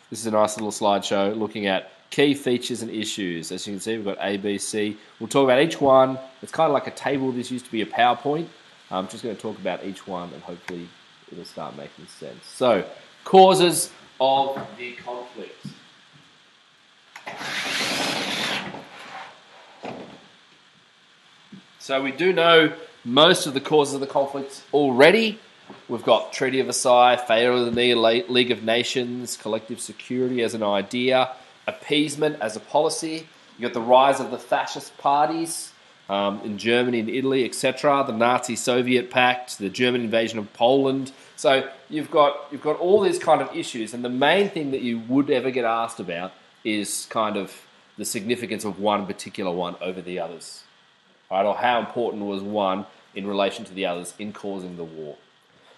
This is a nice little slideshow looking at key features and issues. As you can see, we've got A, B, C. We'll talk about each one. It's kind of like a table. This used to be a PowerPoint. I'm just going to talk about each one and hopefully it'll start making sense. So, causes of the conflict. So we do know most of the causes of the conflict already. We've got Treaty of Versailles, failure of the League of Nations, collective security as an idea, appeasement as a policy. You've got the rise of the fascist parties in Germany and Italy, etc. The Nazi-Soviet pact, the German invasion of Poland. So you've got all these kind of issues, and the main thing that you would ever get asked about is kind of the significance of one particular one over the others. Right, or how important was one in relation to the others in causing the war.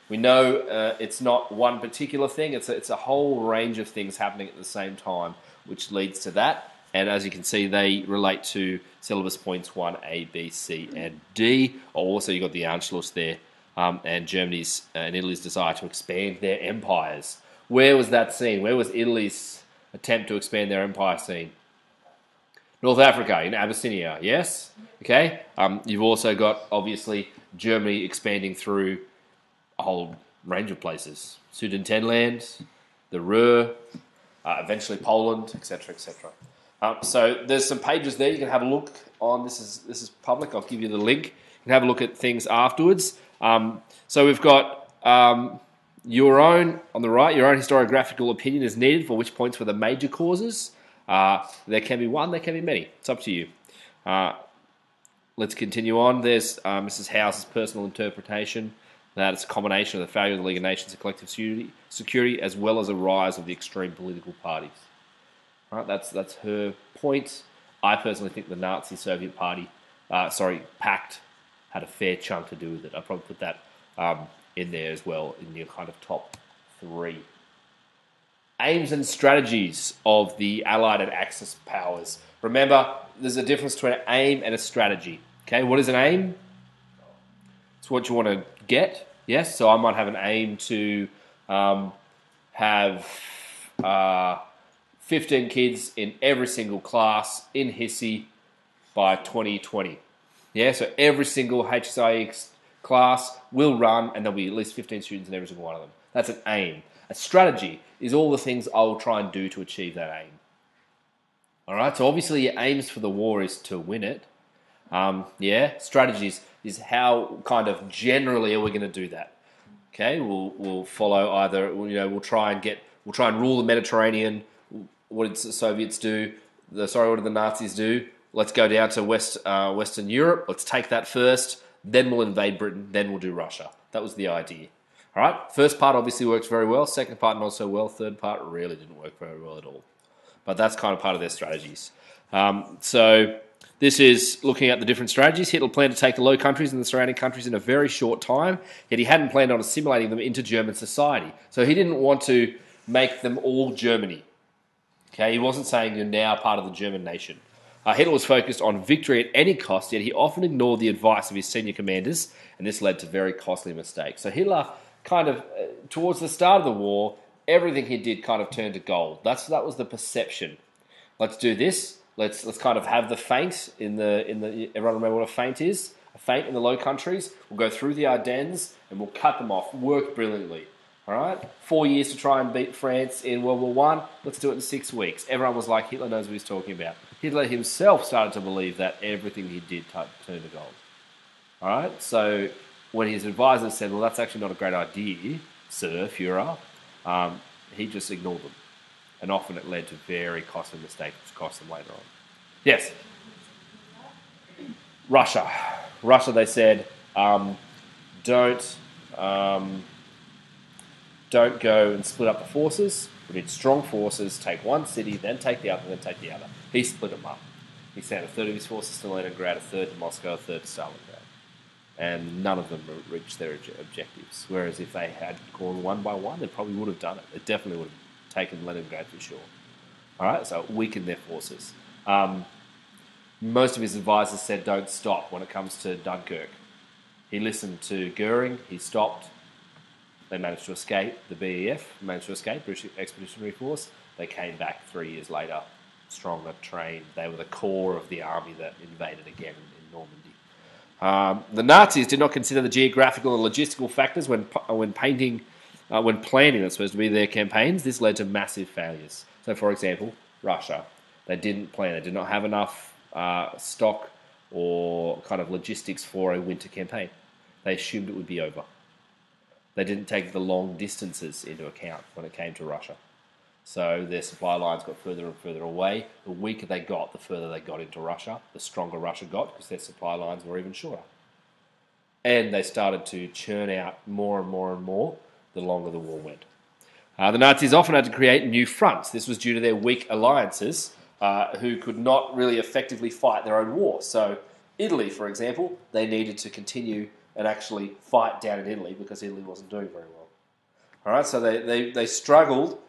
We know it's not one particular thing, it's a whole range of things happening at the same time, which leads to that. And as you can see, they relate to syllabus points 1A, B, C, and D. Also, you've got the Anschluss there, and Germany's and Italy's desire to expand their empires. Where was that seen? Where was Italy's attempt to expand their empire seen? North Africa, in Abyssinia, yes? Okay. You've also got, obviously, Germany expanding through a whole range of places. Sudetenland, the Ruhr, eventually Poland, etc., etc. So there's some pages there you can have a look on. This is public. I'll give you the link. You can have a look at things afterwards. So we've got your own, on the right, your own historiographical opinion is needed for which points were the major causes. There can be one, there can be many. It's up to you. Let's continue on. There's Mrs. House's personal interpretation that it's a combination of the failure of the League of Nations and collective security as well as a rise of the extreme political parties. All right, that's her point. I personally think the Nazi-Soviet pact had a fair chunk to do with it. I'd probably put that in there as well in your kind of top three. Aims and strategies of the Allied and Axis powers. Remember, there's a difference between an aim and a strategy. Okay, what is an aim? It's what you want to get. Yes, so I might have an aim to have 15 kids in every single class in HSC by 2020. Yeah, so every single HSC class will run, and there'll be at least 15 students in every single one of them. That's an aim. A strategy is all the things I'll try and do to achieve that aim. All right, so obviously your aims for the war is to win it. Strategies is how kind of generally are we going to do that. Okay, we'll follow either, we'll try and rule the Mediterranean. What did the Soviets do? What did the Nazis do? Let's go down to Western Europe. Let's take that first. Then we'll invade Britain. Then we'll do Russia. That was the idea. All right, first part obviously worked very well. Second part not so well. Third part really didn't work very well at all. But that's kind of part of their strategies. So this is looking at the different strategies. Hitler planned to take the Low Countries and the surrounding countries in a very short time, yet he hadn't planned on assimilating them into German society. So he didn't want to make them all Germany. Okay, he wasn't saying you're now part of the German nation. Hitler was focused on victory at any cost, yet he often ignored the advice of his senior commanders, and this led to very costly mistakes. So Hitler kind of, towards the start of the war, everything he did kind of turned to gold. That was the perception. Let's do this. Let's kind of have the feint in the. Everyone remember what a feint is? A feint in the Low Countries. We'll go through the Ardennes and we'll cut them off. Work brilliantly. All right. 4 years to try and beat France in World War I. Let's do it in 6 weeks. Everyone was like, Hitler knows what he's talking about. Hitler himself started to believe that everything he did turned to gold. All right. So when his advisors said, well, that's actually not a great idea, Sir Führer, he just ignored them. And often it led to very costly mistakes, which cost them later on. Yes? Russia. Russia, they said, don't go and split up the forces. We need strong forces, take one city, then take the other, then take the other. He split them up. He sent a third of his forces to Leningrad, a third to Moscow, a third to Stalingrad. And none of them reached their objectives. Whereas if they had gone one by one, they probably would have done it. It definitely would have taken Leningrad for sure. All right, so it weakened their forces. Most of his advisors said don't stop when it comes to Dunkirk. He listened to Goering, he stopped. They managed to escape. The BEF managed to escape, British Expeditionary Force. They came back 3 years later, stronger, trained. They were the core of the army that invaded again in Normandy. The Nazis did not consider the geographical and logistical factors when planning, that's supposed to be their campaigns. This led to massive failures. So, for example, Russia. They didn't plan. They did not have enough stock or kind of logistics for a winter campaign. They assumed it would be over. They didn't take the long distances into account when it came to Russia. So their supply lines got further and further away. The weaker they got, the further they got into Russia, the stronger Russia got because their supply lines were even shorter. And they started to churn out more and more and more the longer the war went. The Nazis often had to create new fronts. This was due to their weak alliances who could not really effectively fight their own war. So Italy, for example, they needed to continue and actually fight down in Italy because Italy wasn't doing very well. All right, so they struggled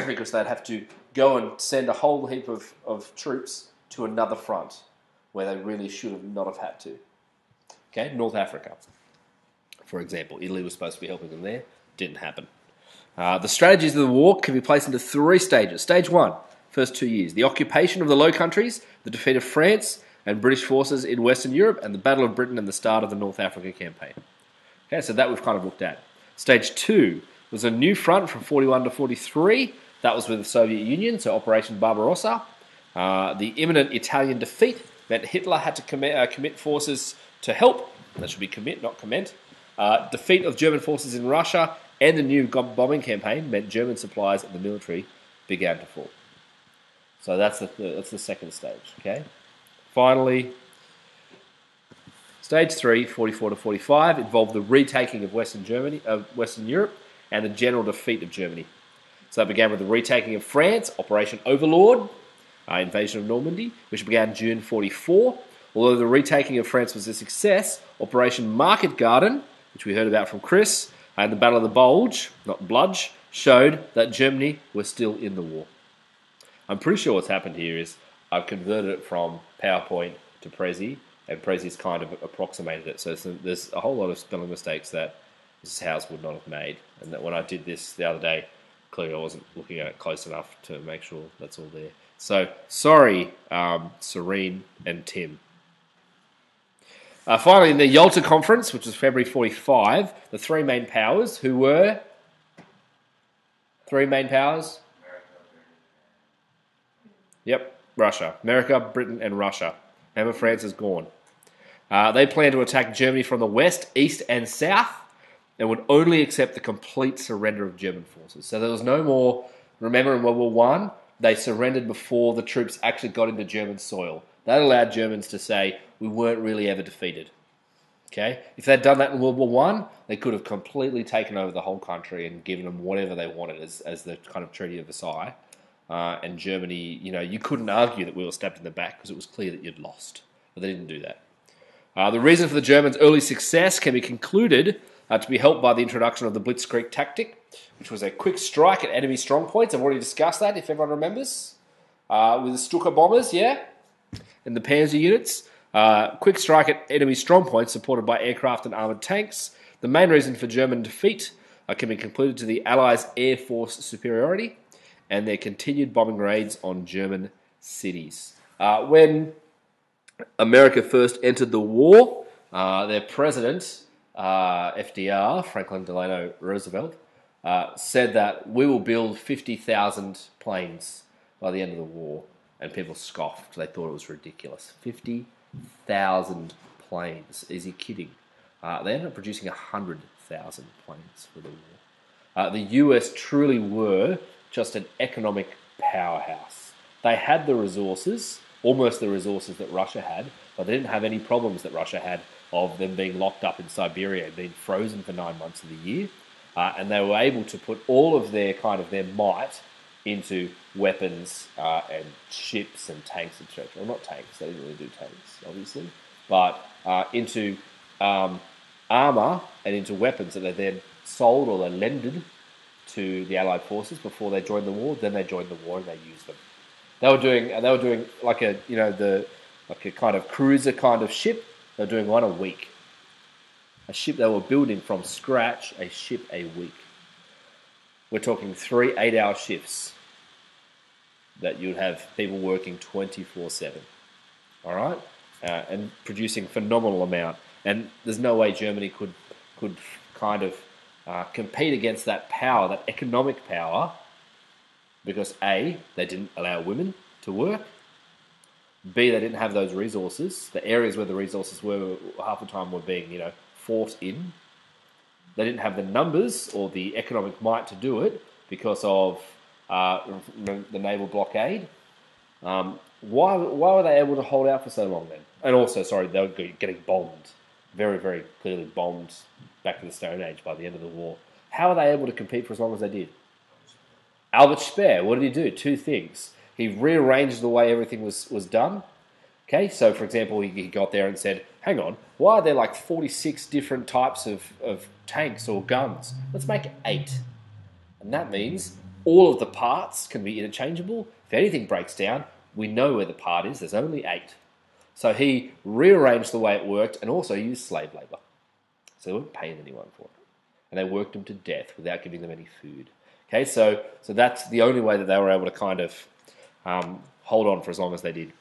because they'd have to go and send a whole heap of troops to another front where they really should have not have had to. Okay, North Africa, for example. Italy was supposed to be helping them there. Didn't happen. The strategies of the war can be placed into 3 stages. Stage 1, first 2 years. The occupation of the Low Countries, the defeat of France and British forces in Western Europe, and the Battle of Britain and the start of the North Africa campaign. Okay, so that we've kind of looked at. Stage 2 was a new front from 41 to 43. That was with the Soviet Union, so Operation Barbarossa. The imminent Italian defeat meant Hitler had to commit forces to help. That should be commit, not comment. Defeat of German forces in Russia and the new bombing campaign meant German supplies and the military began to fall. So that's the second stage. Okay. Finally, stage 3, 44 to 45, involved the retaking of Western Europe, and the general defeat of Germany. So that began with the retaking of France, Operation Overlord, invasion of Normandy, which began June 44. Although the retaking of France was a success, Operation Market Garden, which we heard about from Chris, and the Battle of the Bulge, not Bludge, showed that Germany was still in the war. I'm pretty sure what's happened here is I've converted it from PowerPoint to Prezi, and Prezi's kind of approximated it. So there's a whole lot of spelling mistakes that Mrs. House would not have made. And that when I did this the other day, clearly I wasn't looking at it close enough to make sure that's all there. So, sorry, Serene and Tim. Finally, in the Yalta Conference, which was February 45, the 3 main powers, who were 3 main powers? Yep. Russia. America, Britain, and Russia. Remember, France is gone. They planned to attack Germany from the west, east, and south, and would only accept the complete surrender of German forces. So there was no more. Remember, in World War I, they surrendered before the troops actually got into German soil. That allowed Germans to say, we weren't really ever defeated. Okay? If they'd done that in World War I, they could have completely taken over the whole country and given them whatever they wanted as the kind of Treaty of Versailles. And Germany, you couldn't argue that we were stabbed in the back because it was clear that you'd lost. But they didn't do that. The reason for the Germans' early success can be concluded to be helped by the introduction of the Blitzkrieg Tactic, which was a quick strike at enemy strong points. I've already discussed that, if everyone remembers. With the Stuka bombers, yeah? And the Panzer units. Quick strike at enemy strong points supported by aircraft and armoured tanks. The main reason for German defeat can be concluded to the Allies' air force superiority and their continued bombing raids on German cities. When America first entered the war, their president, FDR, Franklin Delano Roosevelt, said that we will build 50,000 planes by the end of the war, and people scoffed. They thought it was ridiculous. 50,000 planes. Is he kidding? They ended up producing 100,000 planes for the war. The US truly were just an economic powerhouse. They had the resources, almost the resources that Russia had, but they didn't have any problems that Russia had of them being locked up in Siberia and being frozen for 9 months of the year. And they were able to put all of their might into weapons and ships and tanks, etc. Well, not tanks, they didn't really do tanks, obviously, but into armour and into weapons that they then sold or they lended to the Allied forces before they joined the war. Then they joined the war and they used them. They were doing like a kind of cruiser kind of ship. They were doing one a week. A ship they were building from scratch, a ship a week. We're talking 3 8-hour shifts that you'd have people working 24/7. All right? And producing phenomenal amount. And there's no way Germany could kind of compete against that power, that economic power, because A, they didn't allow women to work. B, they didn't have those resources. The areas where the resources were half the time were being, fought in. They didn't have the numbers or the economic might to do it because of the naval blockade. Why were they able to hold out for so long then? And also, sorry, they were getting bombed. Very, very clearly bombed back to the Stone Age by the end of the war. How are they able to compete for as long as they did? Albert Speer, what did he do? 2 things. He rearranged the way everything was done. Okay, so for example, he got there and said, hang on, why are there like 46 different types of tanks or guns? Let's make 8. And that means all of the parts can be interchangeable. If anything breaks down, we know where the part is. There's only 8. So he rearranged the way it worked and also used slave labour. So they weren't paying anyone for it. And they worked them to death without giving them any food. Okay, so that's the only way that they were able to kind of hold on for as long as they did.